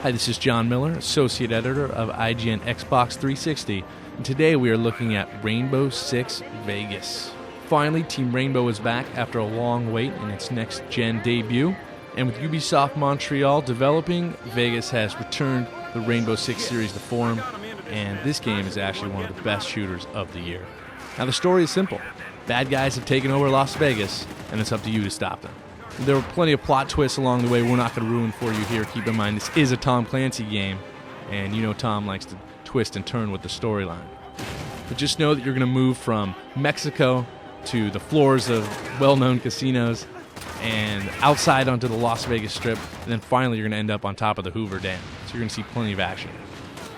Hi, this is John Miller, Associate Editor of IGN Xbox360, and today we are looking at Rainbow Six Vegas. Finally, Team Rainbow is back after a long wait in its next-gen debut, and with Ubisoft Montreal developing, Vegas has returned the Rainbow Six series to form, and this game is actually one of the best shooters of the year. Now, the story is simple. Bad guys have taken over Las Vegas, and it's up to you to stop them. There were plenty of plot twists along the way we're not going to ruin for you here. Keep in mind, this is a Tom Clancy game, and you know Tom likes to twist and turn with the storyline. But just know that you're going to move from Mexico to the floors of well-known casinos and outside onto the Las Vegas Strip, and then finally you're going to end up on top of the Hoover Dam. So you're going to see plenty of action.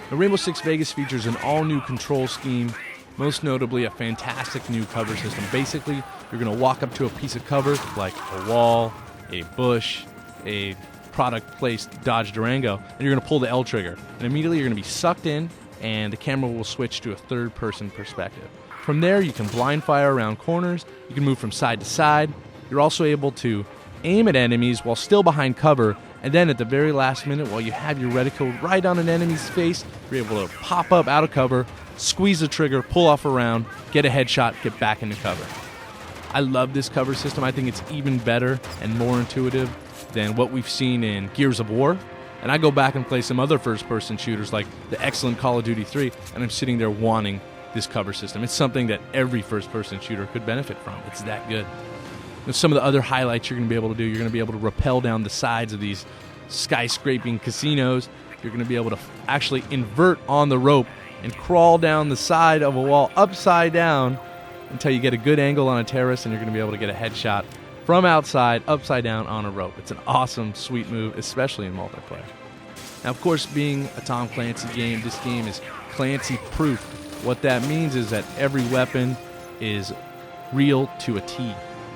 The Rainbow Six Vegas features an all-new control scheme, most notably a fantastic new cover system. Basically, you're going to walk up to a piece of cover like a wall, a bush, a product-placed Dodge Durango, and you're going to pull the L trigger. And immediately you're going to be sucked in, and the camera will switch to a third-person perspective. From there, you can blind fire around corners, you can move from side to side. You're also able to aim at enemies while still behind cover, and then at the very last minute, while you have your reticle right on an enemy's face, you're able to pop up out of cover, squeeze the trigger, pull off a round, get a headshot, get back into cover. I love this cover system. I think it's even better and more intuitive than what we've seen in Gears of War. And I go back and play some other first-person shooters like the excellent Call of Duty 3, and I'm sitting there wanting this cover system. It's something that every first-person shooter could benefit from. It's that good. And some of the other highlights you're going to be able to do, you're going to be able to rappel down the sides of these skyscraping casinos. You're going to be able to actually invert on the rope and crawl down the side of a wall upside down until you get a good angle on a terrace, and you're going to be able to get a headshot from outside, upside down on a rope. It's an awesome, sweet move, especially in multiplayer. Now, of course, being a Tom Clancy game, this game is Clancy-proof. What that means is that every weapon is real to a T.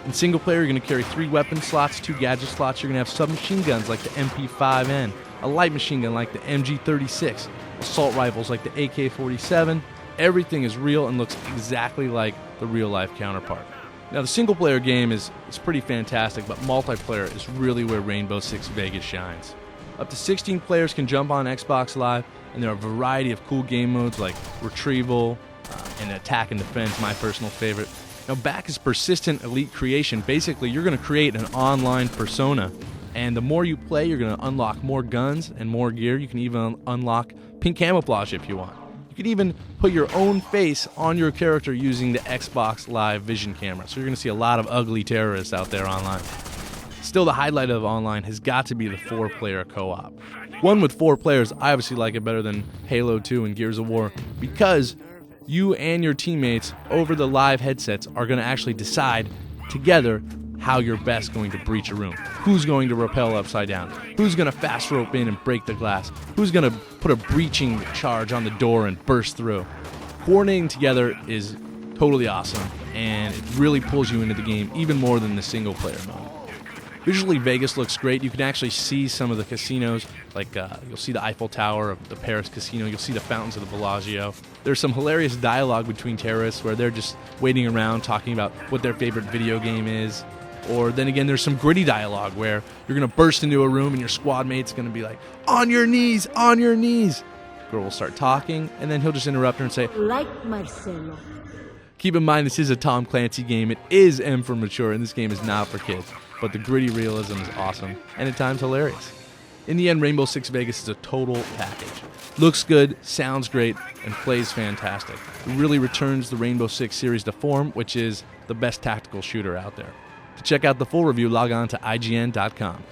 In single player, you're going to carry 3 weapon slots, 2 gadget slots. You're going to have submachine guns like the MP5N, a light machine gun like the MG36, assault rifles like the AK-47. Everything is real and looks exactly like the real-life counterpart. Now, the single-player game is pretty fantastic, but multiplayer is really where Rainbow Six Vegas shines. Up to 16 players can jump on Xbox Live, and there are a variety of cool game modes like retrieval and attack and defense, my personal favorite. Now, back is persistent elite creation. Basically, you're going to create an online persona, and the more you play, you're going to unlock more guns and more gear. You can even unlock pink camouflage if you want. You can even put your own face on your character using the Xbox Live Vision camera. So you're going to see a lot of ugly terrorists out there online. Still, the highlight of online has got to be the 4-player co-op. One with 4 players, I obviously like it better than Halo 2 and Gears of War because you and your teammates over the live headsets are going to actually decide together how you're best going to breach a room. Who's going to rappel upside down? Who's going to fast rope in and break the glass? Who's going to put a breaching charge on the door and burst through? Coordinating together is totally awesome, and it really pulls you into the game even more than the single-player mode. Visually, Vegas looks great. You can actually see some of the casinos, like you'll see the Eiffel Tower of the Paris casino. You'll see the fountains of the Bellagio. There's some hilarious dialogue between terrorists where they're just waiting around talking about what their favorite video game is. Or then again, there's some gritty dialogue where you're going to burst into a room and your squad mate's going to be like, on your knees, on your knees. Girl will start talking, and then he'll just interrupt her and say, like Marcelo. Keep in mind, this is a Tom Clancy game. It is M for mature, and this game is not for kids. But the gritty realism is awesome, and at times hilarious. In the end, Rainbow Six Vegas is a total package. Looks good, sounds great, and plays fantastic. It really returns the Rainbow Six series to form, which is the best tactical shooter out there. To check out the full review, log on to IGN.com.